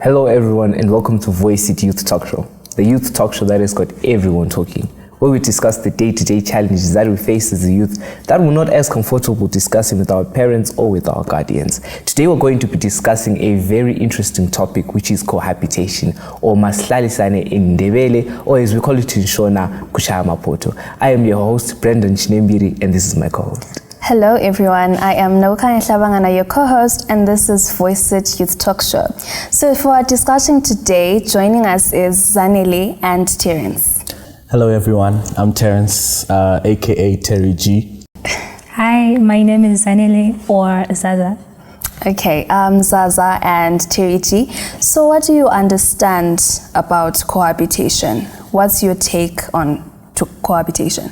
Hello everyone and welcome to Voice It Youth Talk Show, the youth talk show that has got everyone talking, where we discuss the day-to-day challenges that we face as a youth that we're not as comfortable discussing with our parents or with our guardians. Today we're going to be discussing a very interesting topic, which is cohabitation, or maslalisane in Ndebele, or as we call it in Shona, kushaya mapoto. I am your host, Brendan Chinembiri, and this is my co-host. Hello everyone, I am Naukanya Shabangana, your co-host, and this is Voice It Youth Talk Show. So for our discussion today, joining us is Zanele and Terence. Hello everyone, I'm Terence, aka Terry G. Hi, my name is Zanele or Zaza. Okay, Zaza and Terry G. So what do you understand about cohabitation? What's your take on cohabitation?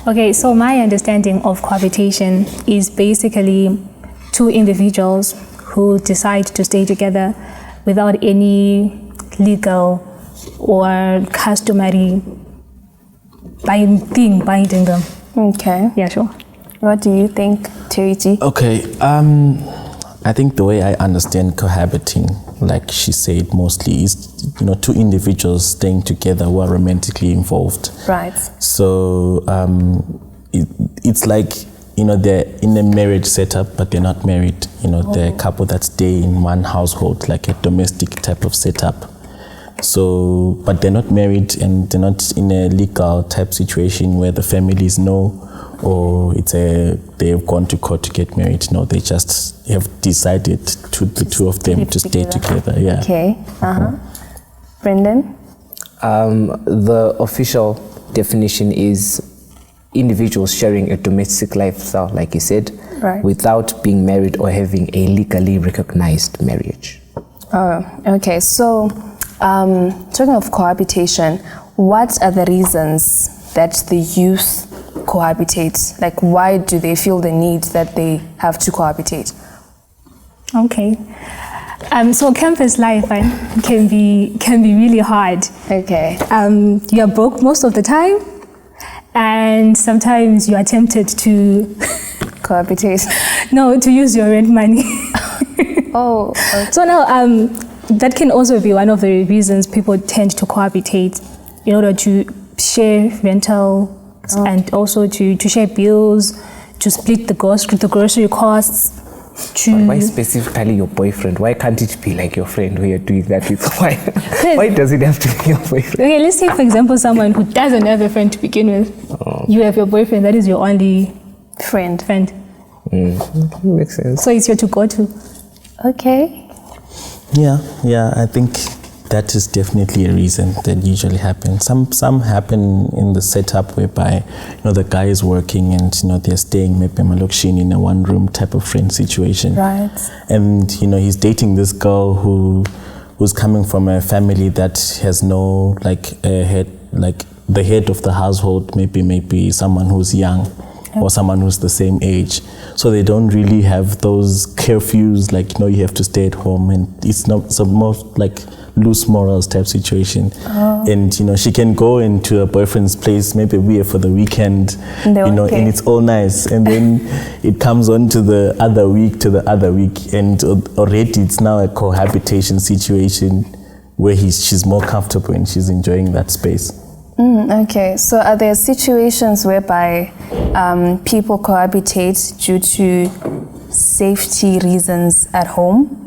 Okay, so my understanding of cohabitation is basically two individuals who decide to stay together without any legal or customary binding them. Okay. Yeah, sure. What do you think, Terry G? Okay, I think the way I understand cohabiting, like she said, mostly is, two individuals staying together who are romantically involved. Right. So it's like, they're in a marriage setup, but they're not married. They're a couple that stay in one household, like a domestic type of setup. So, but they're not married and they're not in a legal type situation where the families know or they've gone to court to get married. No, they just have decided the two of them to stay together. Yeah. Okay. Brendan? The official definition is individuals sharing a domestic lifestyle, like you said, right, without being married or having a legally recognized marriage. Oh, okay. So, talking of cohabitation, what are the reasons that the youth cohabitate? Like, why do they feel the need that they have to cohabitate? Okay. So campus life can be really hard. Okay. You're broke most of the time, and sometimes you are tempted to cohabitate. No, to use your rent money. Oh. Okay. So now, that can also be one of the reasons people tend to cohabitate, in order to share rental and also to share bills, to split the grocery costs. Why specifically your boyfriend? Why can't it be like your friend who you're doing that with? Why does it have to be your boyfriend? Okay, let's take for example someone who doesn't have a friend to begin with. Oh. You have your boyfriend, that is your only friend. Makes sense. So it's your to go to. Okay. Yeah, I think that is definitely a reason that usually happens. Some happen in the setup whereby, the guy is working and, they're staying maybe in a one-room type of friend situation. Right. And, he's dating this girl who's coming from a family that has no, a head, the head of the household, maybe someone who's young or someone who's the same age. So they don't really have those curfews, you have to stay at home, and it's not so most loose morals type situation. And she can go into her boyfriend's place maybe we're for the weekend, and it's all nice, and then it comes on to the other week, and already it's now a cohabitation situation where she's more comfortable and she's enjoying that space. Okay, so are there situations whereby people cohabitate due to safety reasons at home?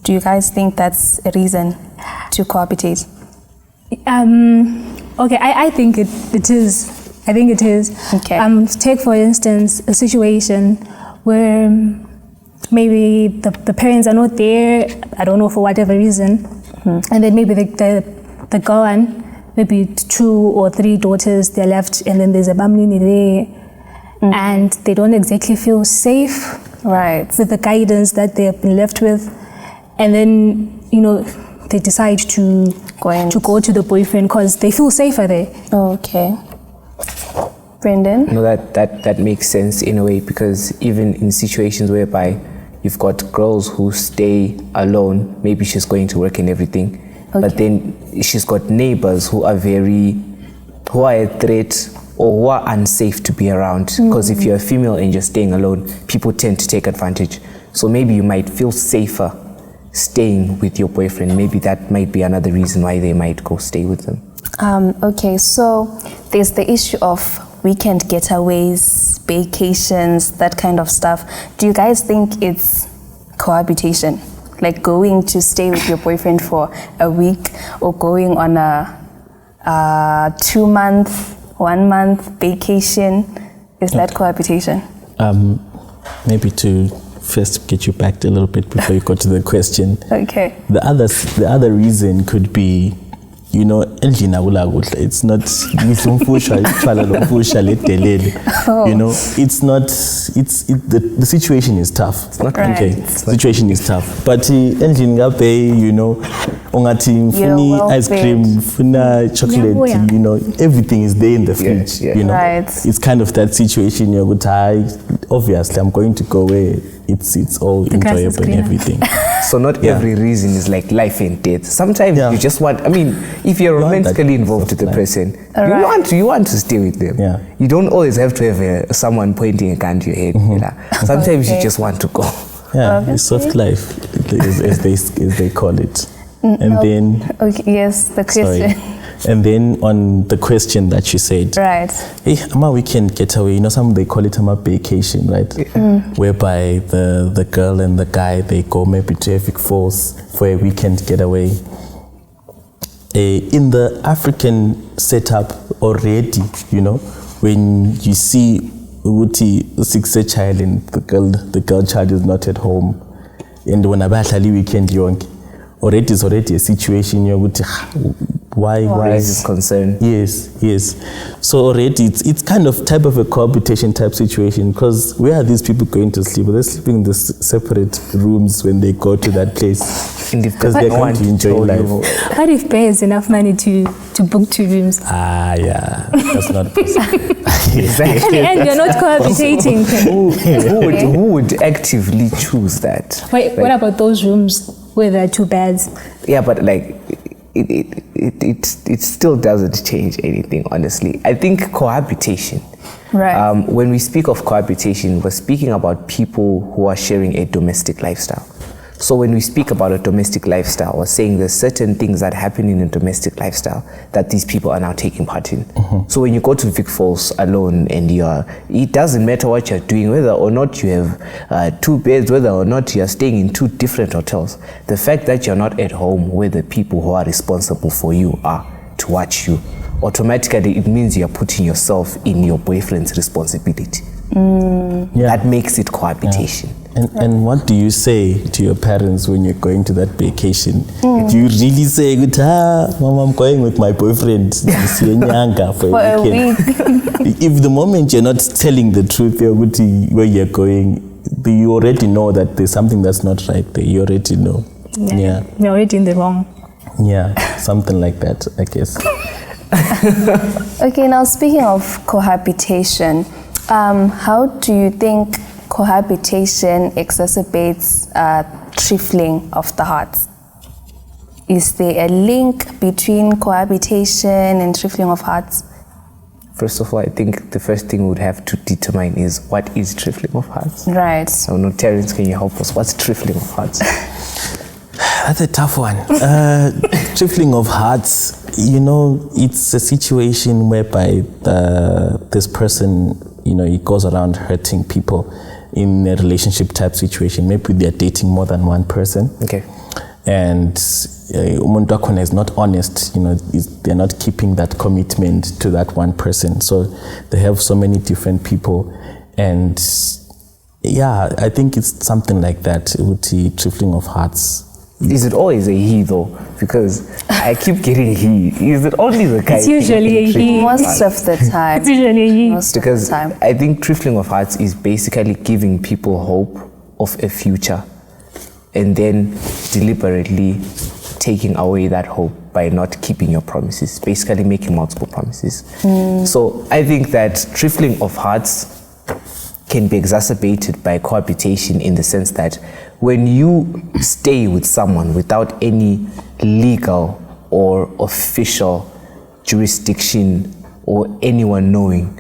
Do you guys think that's a reason to cohabitate? Okay, I think it is. I think it is. Okay. Take for instance a situation where maybe the parents are not there, I don't know, for whatever reason, and then maybe the girl and maybe 2 or 3 daughters, they're left, and then there's a bamlini there, and they don't exactly feel safe, right, with the guidance that they have been left with, and then they decide to go to the boyfriend because they feel safer there. Okay. Brendan? No, that makes sense in a way, because even in situations whereby you've got girls who stay alone, maybe she's going to work and everything, but then she's got neighbors who are a threat or who are unsafe to be around, because if you're a female and you're staying alone, people tend to take advantage. So maybe you might feel safer staying with your boyfriend, maybe that might be another reason why they might go stay with them. Okay, so there's the issue of weekend getaways, vacations, that kind of stuff. Do you guys think it's cohabitation? Like going to stay with your boyfriend for a week, or going on a 2-month, 1 month vacation? Is that cohabitation? Maybe to first get you back a little bit before you go to the question. Okay. The other reason could be, you know, it's not you know, it's not, the situation is tough. It's not Right. okay. Situation is tough. But you know, funi ice cream, funa chocolate, you know, everything is there in the fridge. yeah. You know, Right. it's kind of that situation. You're obviously, I'm going to go where it's all grass is enjoyable and greener. everything. So not every reason is like life and death. Sometimes Yeah. you just want, I mean, if you're You want that romantically involved with the life. person, Alright. you want to stay with them. Yeah. You don't always have to have someone pointing a gun to your head. You know? Sometimes you Okay. just want to go. Yeah, it's soft life, as they call it. And then, Okay, yes, the question. sorry. And then on the question that you said, Right. hey, I'm a weekend getaway. You know, some they call it a vacation, right? Whereby the girl and the guy, they go maybe to Epic Falls for a weekend getaway. In the African setup already, you know, when you see Uti 6 child and the girl child is not at home, and when a weekend yonke, already is already a situation you're why Raises concern. Yes. So already it's kind of type of a cohabitation type situation, because where are these people going to sleep? They're sleeping in the separate rooms when they go to that place, because they're going to enjoy life. What if Bear has enough money to book 2 rooms? Yeah, that's not possible. Exactly. And you're not cohabitating. Who would actively choose that? Wait, what about those rooms where there are 2 beds? Yeah, but like it still doesn't change anything, honestly. I think cohabitation. Right. When we speak of cohabitation, we're speaking about people who are sharing a domestic lifestyle. So when we speak about a domestic lifestyle, we're saying there's certain things that happen in a domestic lifestyle that these people are now taking part in. So when you go to Vic Falls alone and it doesn't matter what you're doing, whether or not you have 2 beds, whether or not you're staying in 2 different hotels, the fact that you're not at home where the people who are responsible for you are to watch you, automatically it means you're putting yourself in your boyfriend's responsibility. That makes it cohabitation. And what do you say to your parents when you're going to that vacation? Do you really say, Mom, I'm going with my boyfriend for a weekend? If the moment you're not telling the truth, where you're going, you already know that there's something that's not right there. You already know. Yeah. You're already in the wrong. Yeah, something like that, I guess. Okay, now speaking of cohabitation, how do you think cohabitation exacerbates trifling of the hearts? Is there a link between cohabitation and trifling of hearts? First of all, I think the first thing we would have to determine is what is trifling of hearts. Right. So, no, Terence, can you help us? What's trifling of hearts? That's a tough one. Trifling of hearts, you know, it's a situation whereby this person, you know, he goes around hurting people in a relationship type situation. Maybe they're dating more than one person. Okay. And umuntu wakhona is not honest, you know, they're not keeping that commitment to that one person. So they have so many different people. And yeah, I think it's something like that, trifling of hearts. Is it always a he though? Because I keep getting he. Is it only the guy? It's usually a he. Most of the time. It's usually a he. Most Because of the time. I think trifling of hearts is basically giving people hope of a future and then deliberately taking away that hope by not keeping your promises, basically making multiple promises. So I think that trifling of hearts can be exacerbated by cohabitation in the sense that when you stay with someone without any legal or official jurisdiction or anyone knowing,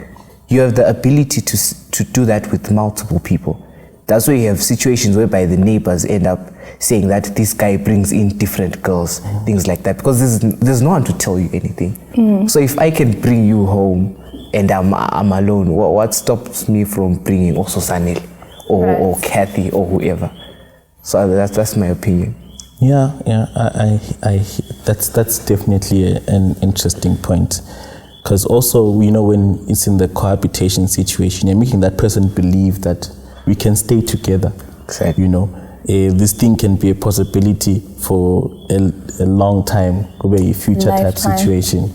you have the ability to do that with multiple people. That's why you have situations whereby the neighbors end up saying that this guy brings in different girls, things like that, because there's no one to tell you anything. So if I can bring you home and I'm alone, what stops me from bringing also Sanel or Kathy or whoever? So that's my opinion. Yeah, I that's definitely an interesting point, because also when it's in the cohabitation situation, you're making that person believe that we can stay together. Exactly. This thing can be a possibility for a long time, could be a future type situation.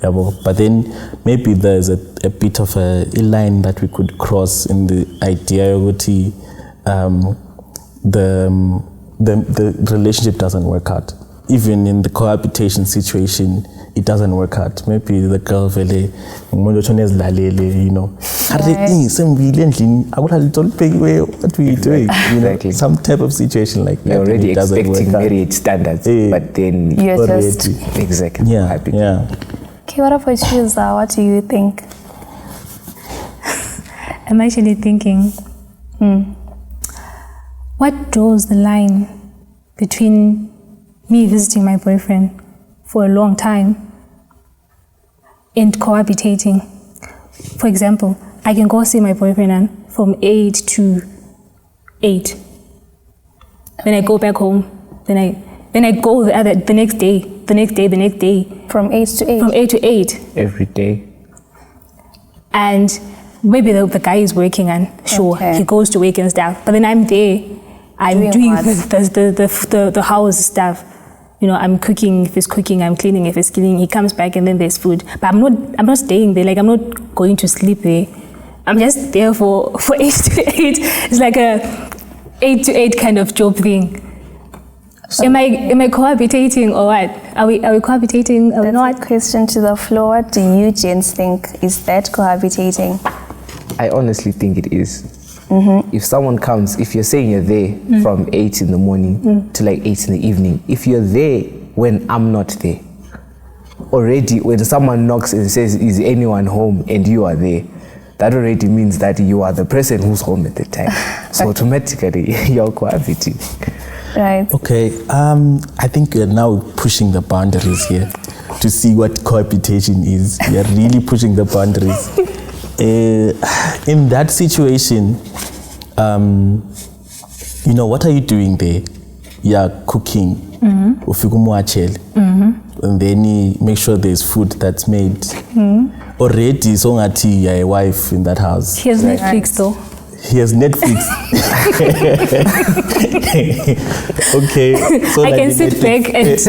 Yeah, but then maybe there's a bit of a line that we could cross in the idea the relationship doesn't work out. Even in the cohabitation situation, it doesn't work out. Maybe the girl vele what we doing? Exactly. Some type of situation like that. You're already expecting marriage standards, but then you're just exactly. Yeah. Okay, what about you, Zah? What do you think? I'm actually thinking, what draws the line between me visiting my boyfriend for a long time and cohabitating? For example, I can go see my boyfriend from 8 to 8. Then I go back home. Then I go the next day. From 8 to 8? From 8 to 8. Every day. And maybe the guy is working and he goes to work and stuff. But then I'm there. I'm doing the house stuff. I'm cooking if it's cooking, I'm cleaning if it's cleaning. He comes back and then there's food. But I'm not staying there. Like, I'm not going to sleep there. I'm just there for 8 to 8. It's like a 8 to 8 kind of job thing. So am I cohabitating or what? Are we cohabitating or not? Question to the floor. What do you gents think? Is that cohabitating? I honestly think it is. If someone comes, if you're saying you're there from 8 in the morning to like 8 in the evening, if you're there when I'm not there, already when someone knocks and says, is anyone home, and you are there, that already means that you are the person who's home at the time. So automatically you're cohabiting. Right. Okay, I think we're now pushing the boundaries here to see what cohabitation is. We are really pushing the boundaries. In that situation, what are you doing there? You're cooking, and then you make sure there's food that's made. Already, so ngati you're a wife in that house. He has Netflix though. He has Netflix. Okay. So I can sit back and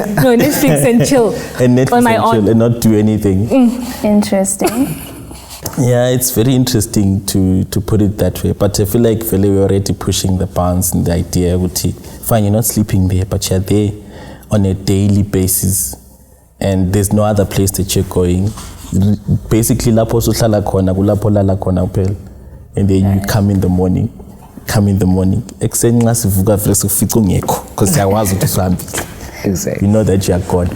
Netflix and chill on my own and not do anything. Interesting. Yeah, it's very interesting to put it that way. But I feel like we're already pushing the bounds in the idea. Fine, you're not sleeping there, but you're there on a daily basis, and there's no other place that you're going. Basically, lapho suhlala khona, kulapho lala khona kuphela. And then you come in the morning. Ekuseni nxa sivuka vele sifica ungekho because siyawazi ukuthi usihambile. Exactly. You know that you are gone.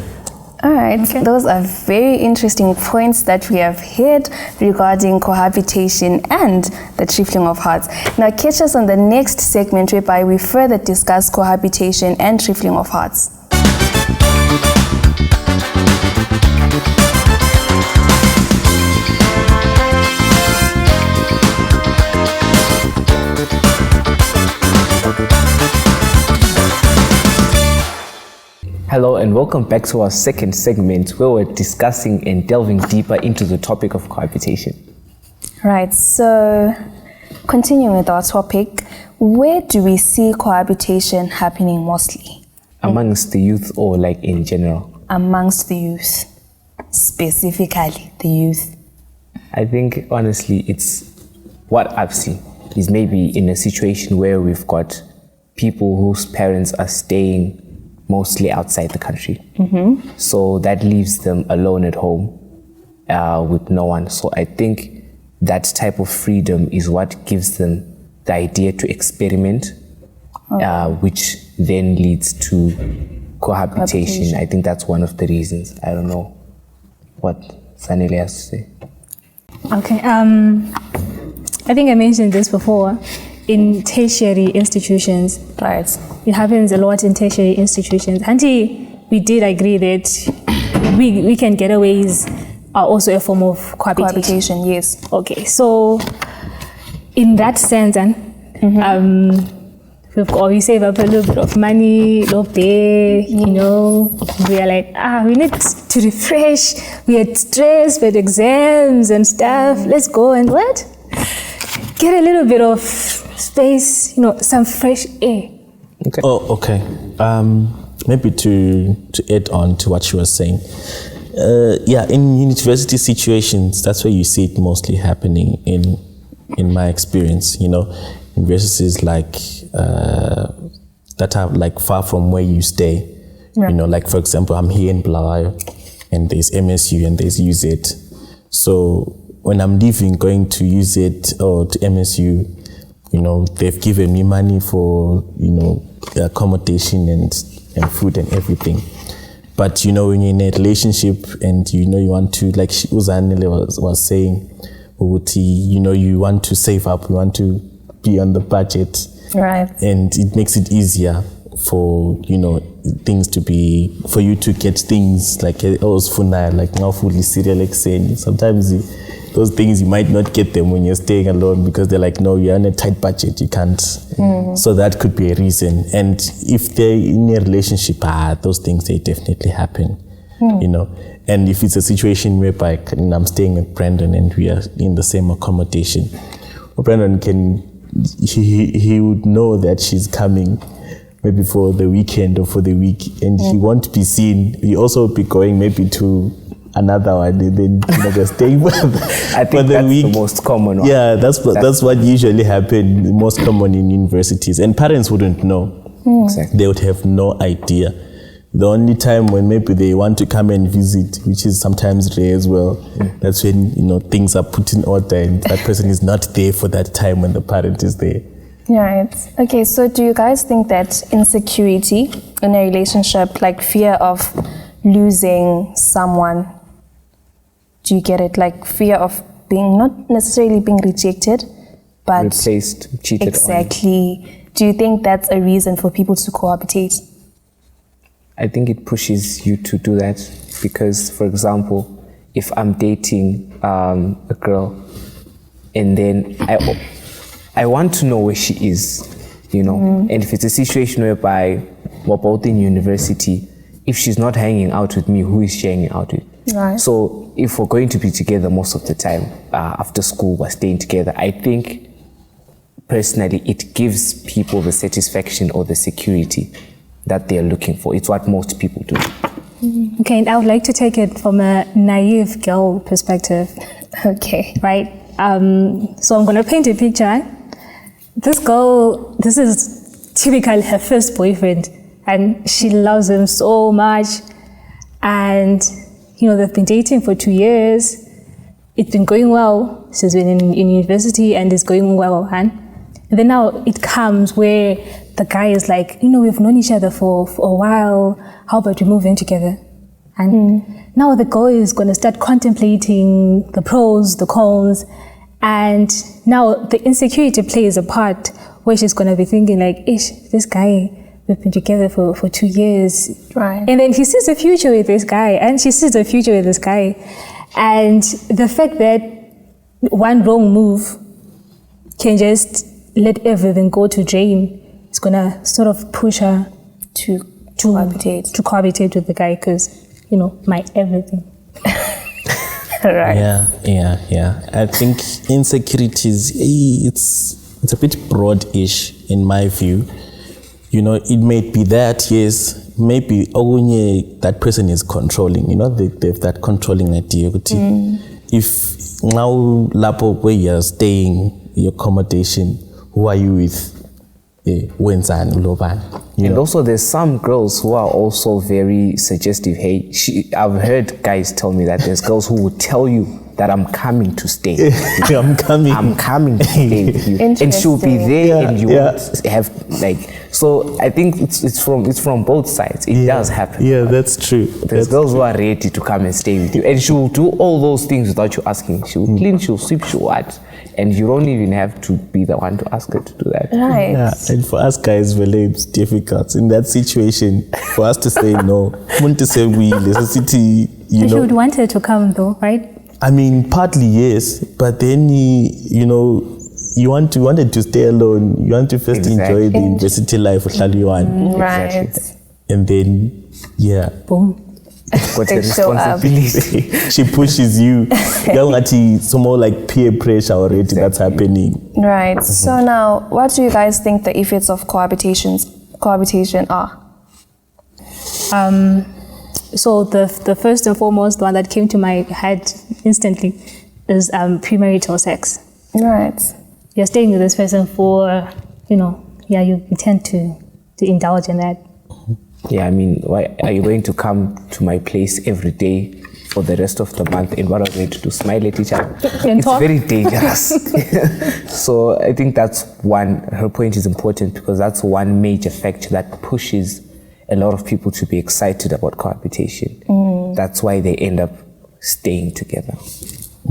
All right, those are very interesting points that we have heard regarding cohabitation and the trifling of hearts. Now catch us on the next segment whereby we further discuss cohabitation and trifling of hearts. Hello and welcome back to our second segment where we're discussing and delving deeper into the topic of cohabitation. Right, so continuing with our topic, where do we see cohabitation happening mostly? Amongst the youth or like in general? Amongst the youth, specifically the youth. I think honestly it's what I've seen is maybe in a situation where we've got people whose parents are staying mostly outside the country. So that leaves them alone at home with no one. So I think that type of freedom is what gives them the idea to experiment, which then leads to cohabitation. I think that's one of the reasons. I don't know what Sanele has to say. Okay, I think I mentioned this before. in tertiary institutions. Right. It happens a lot in tertiary institutions. Auntie, we did agree that weekend getaways are also a form of cohabitation. Cohabitation, yes. Okay, so in that sense, we save up a little bit of money, you know, we are like, we need to refresh, we had stress, we had exams and stuff, let's go and what? Get a little bit of space, you know, some fresh air. Okay. Oh, okay. Maybe to add on to what you were saying. In university situations, that's where you see it mostly happening in my experience, you know. Universities like that are like far from where you stay. Yeah. You know, like for example, I'm here in Bulawayo and there's MSU and there's UZ. So when I'm leaving, going to UZ or to MSU, you know, they've given me money for, you know, accommodation and food and everything. But, you know, when you're in a relationship and, you know, you want to, like Uzanile was saying, you know, you want to save up, you want to be on the budget. Right. And it makes it easier for, you know, for you to get things like, like now fully serial exen. Sometimes those things you might not get them when you're staying alone because they're like, no, you're on a tight budget, you can't. Mm-hmm. So that could be a reason. And if they're in a relationship, those things, they definitely happen, you know. And if it's a situation whereby I'm staying with Brandon and we are in the same accommodation, Brandon he would know that she's coming maybe for the weekend or for the week, and he won't be seen. He also be going maybe to another one, and then they're staying I think that's the most common one. Yeah, that's what usually happens, most common in universities, and parents wouldn't know. Exactly. They would have no idea. The only time when maybe they want to come and visit, which is sometimes rare as well, that's when, you know, things are put in order and that person is not there for that time when the parent is there. Right. Okay, so do you guys think that insecurity in a relationship, like fear of losing someone, do you get it? Like fear of being, not necessarily being rejected, but replaced, cheated exactly. On. Do you think that's a reason for people to cohabitate? I think it pushes you to do that because, for example, if I'm dating a girl and then I want to know where she is, you know, and if it's a situation whereby we're both in university, if she's not hanging out with me, who is she hanging out with? Right. So if we're going to be together most of the time, after school, we're staying together, I think personally it gives people the satisfaction or the security that they're looking for. It's what most people do. Okay, and I would like to take it from a naive girl perspective. Okay. Right? So I'm going to paint a picture. This girl, this is typically her first boyfriend, and she loves him so much. And, you know, they've been dating for 2 years. It's been going well. She's been in university and it's going well. And then now it comes where the guy is like, you know, we've known each other for a while. How about we move in together? And now the girl is going to start contemplating the pros, the cons. And now the insecurity plays a part where she's going to be thinking like, this guy, we've been together for 2 years. Right. And then he sees a future with this guy and she sees a future with this guy. And the fact that one wrong move can just let everything go to drain, it's gonna sort of push her to cohabitate with the guy because, you know, my everything. Right. Yeah. I think insecurities, it's a bit broad-ish in my view. You know, it may be that, yes, maybe that person is controlling, you know, they have that controlling idea. If now lapo where you're staying, your accommodation, who are you with? And also there's some girls who are also very suggestive. Hey, I've heard guys tell me that there's girls who will tell you that I'm coming to stay. I'm coming to stay with you. And she'll be there and you won't have so I think it's from both sides. It does happen. Yeah, that's true. There's girls who are ready to come and stay with you. And she will do all those things without you asking. She will clean, she'll sweep, she'll what. And you don't even have to be the one to ask her to do that. Right. Yeah, and for us guys, really, it's difficult in that situation for us to say no. Want to say we necessity, you But you know. would want her to come though, right? I mean, partly yes, but then you know, you wanted to stay alone. You want to first enjoy the university life of Shaliwan, Right. and then Boom. Got a They show up. responsibility. she pushes you. Some more like peer pressure already that's happening. Right. So now, what do you guys think the effects of cohabitation are? So the first and foremost one that came to my head instantly is premarital sex. Right. You're staying with this person for, you tend to indulge in that. Yeah, I mean, why are you going to come to my place every day for the rest of the month? And what are we going to do? Smile at each other? And It's talk. very dangerous. So I think that's one, her point is important because that's one major factor that pushes a lot of people to be excited about cohabitation. That's why they end up staying together.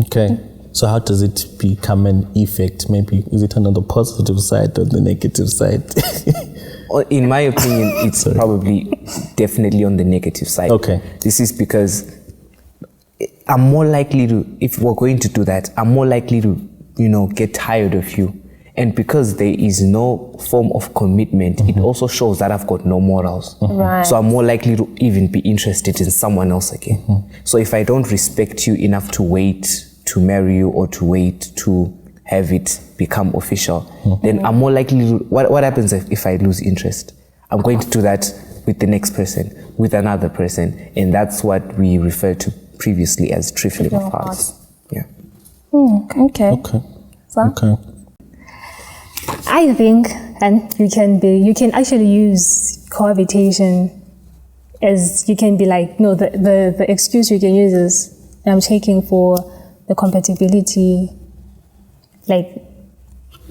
Okay. So how does it become an effect? Maybe is it on the positive side or the negative side? In my opinion, it's probably definitely on the negative side. Okay. This is because I'm more likely to, if we're going to do that, I'm more likely to, get tired of you. And because there is no form of commitment, it also shows that I've got no morals. Right. So I'm more likely to even be interested in someone else again. So if I don't respect you enough to wait to marry you or to wait to have it become official, then I'm more likely to, what happens if I lose interest? I'm going to do that with the next person, with another person. And that's what we referred to previously as trifling of hearts. Yeah. Okay. Okay. So? Okay. I think, and you can actually use cohabitation as you can be like, no, the excuse you can use is I'm checking for the compatibility. Like,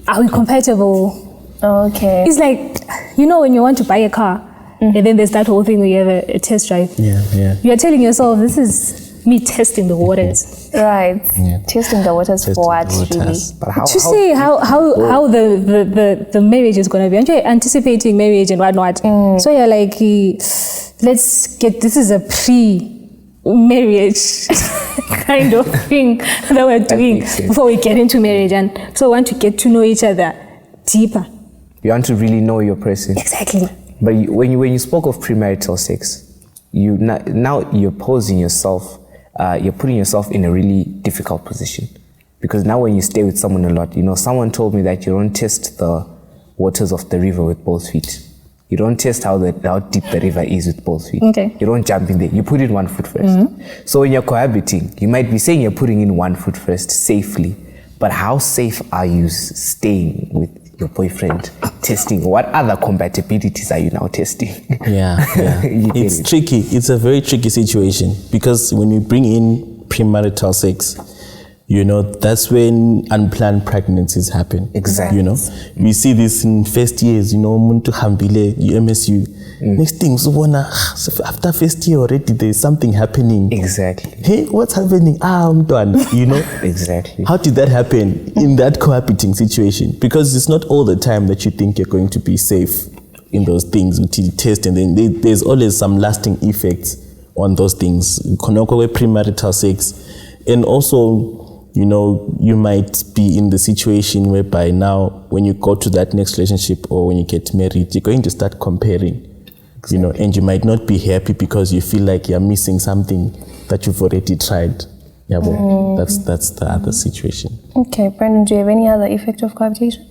are we compatible? Okay. It's like, when you want to buy a car, and then there's that whole thing where you have a test drive. Yeah. You are telling yourself, this is me testing the waters. Right. Yeah. Testing the waters for what, really? But how, To see how the marriage is going to be. Aren't you anticipating marriage and whatnot? So you're like, let's get, this is a pre-marriage kind of thing that we're doing makes sense. before we get into marriage. And so we want to get to know each other deeper. you want to really know your person. Exactly. But when you spoke of premarital sex, now you're posing yourself, you're putting yourself in a really difficult position. Because now when you stay with someone a lot, someone told me that you don't test the waters of the river with both feet. You don't test how deep the river is with both feet. Okay. You don't jump in there. You put in one foot first. So when you're cohabiting, you might be saying you're putting in one foot first safely. But how safe are you staying with your boyfriend, testing? What other compatibilities are you now testing? Yeah. You get It's it. tricky. It's a very tricky situation because when you bring in premarital sex, that's when unplanned pregnancies happen. Exactly. We see this in first years, muntu hambile, MSU. Next thing, after first year already, there's something happening. Exactly. Hey, what's happening? I'm done, Exactly. How did that happen in that cohabiting situation? Because it's not all the time that you think you're going to be safe in those things until you test, and then there's always some lasting effects on those things. Premarital sex. And also, you might be in the situation whereby now when you go to that next relationship or when you get married, you're going to start comparing. And you might not be happy because you feel like you're missing something that you've already tried. Yeah, but that's the other situation. Okay, Brendan, do you have any other effect of cohabitation?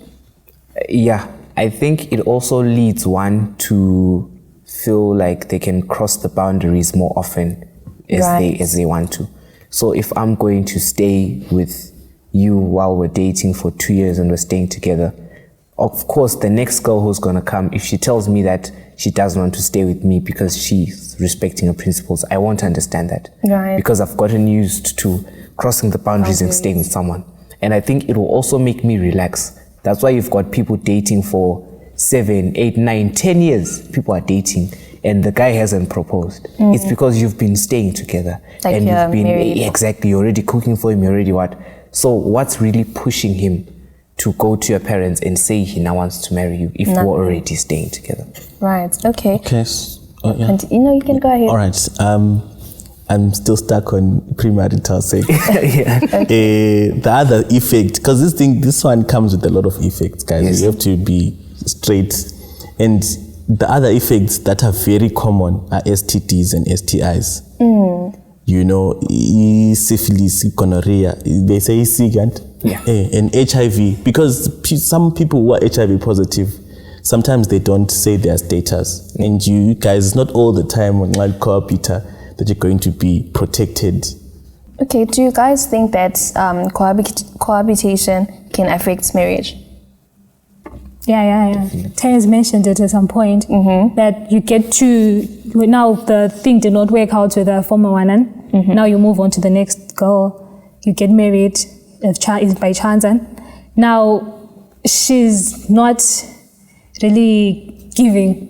Yeah, I think it also leads one to feel like they can cross the boundaries more often as they want to. So if I'm going to stay with you while we're dating for 2 years and we're staying together, of course, the next girl who's going to come, if she tells me that she doesn't want to stay with me because she's respecting her principles, I won't understand that. Right. Because I've gotten used to crossing the boundaries and staying with someone. And I think it will also make me relax. That's why you've got people dating for 7, 8, 9, 10 years. People are dating and the guy hasn't proposed. It's because you've been staying together. Like and you're you've been married. exactly, you're already cooking for him, you're already what? So what's really pushing him to go to your parents and say he now wants to marry you if we're already staying together? Right, okay. Okay. Yeah. And you can go ahead. All right. I'm still stuck on premarital sex. The other effect, because this one comes with a lot of effects, guys. Yes. You have to be straight. And the other effects that are very common are STDs and STIs. You know, syphilis, gonorrhea, they say SIGANT, and HIV. Because some people who are HIV positive, sometimes they don't say their status. And you guys, not all the time on like Cohabitation that you're going to be protected. Okay, do you guys think that cohabitation can affect marriage? Yeah. Terence mentioned it at some point that you get to, now the thing did not work out with the former one, and now you move on to the next girl, you get married by chance, and now she's not really giving,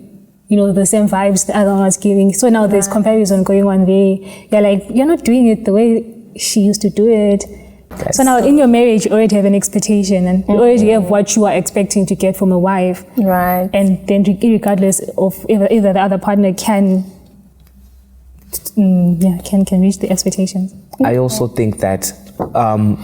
the same vibes the other one was giving. So now there's comparison going on there. You're like, you're not doing it the way she used to do it. So now in your marriage, you already have an expectation, and you already have what you are expecting to get from a wife. Right. And then regardless of either the other partner can reach the expectations. I also think that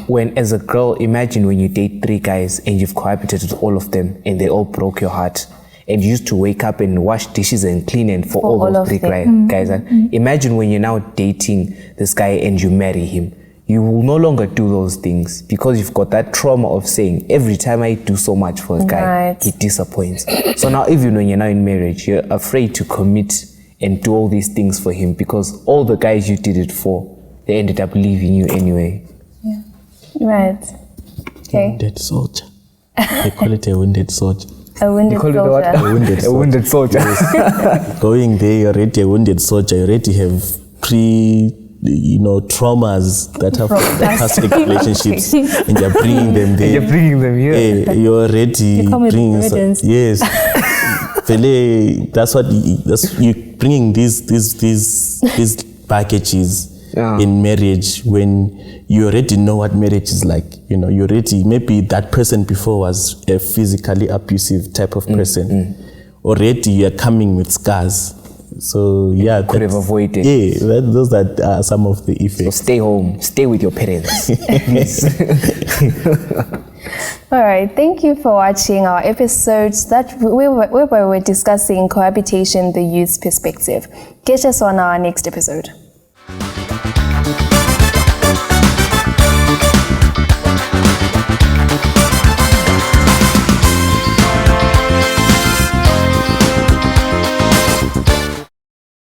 when as a girl, imagine when you date 3 guys and you've cohabitated with all of them and they all broke your heart. And you used to wake up and wash dishes and clean and for all those 3 guys. And imagine when you're now dating this guy and you marry him. You will no longer do those things because you've got that trauma of saying, every time I do so much for a guy, he disappoints. So now even when you're now in marriage, you're afraid to commit and do all these things for him because all the guys you did it for, they ended up leaving you anyway. Yeah. Right. Okay. Wounded soldier. They call it a wounded soldier. A wounded soldier. A wounded soldier. A wounded soldier. Going there, you're already a wounded soldier. You already have traumas that have past relationships, and you're bringing them there. You're bringing them here. You're already bringing. Yes. That's you bringing these packages in marriage when you already know what marriage is like. You already, maybe that person before was a physically abusive type of person. Already you're coming with scars. So could have avoided. Those are some of the effects. So stay home, stay with your parents. All right, thank you for watching our episodes where we're discussing cohabitation, the youth's perspective. Catch us on our next episode.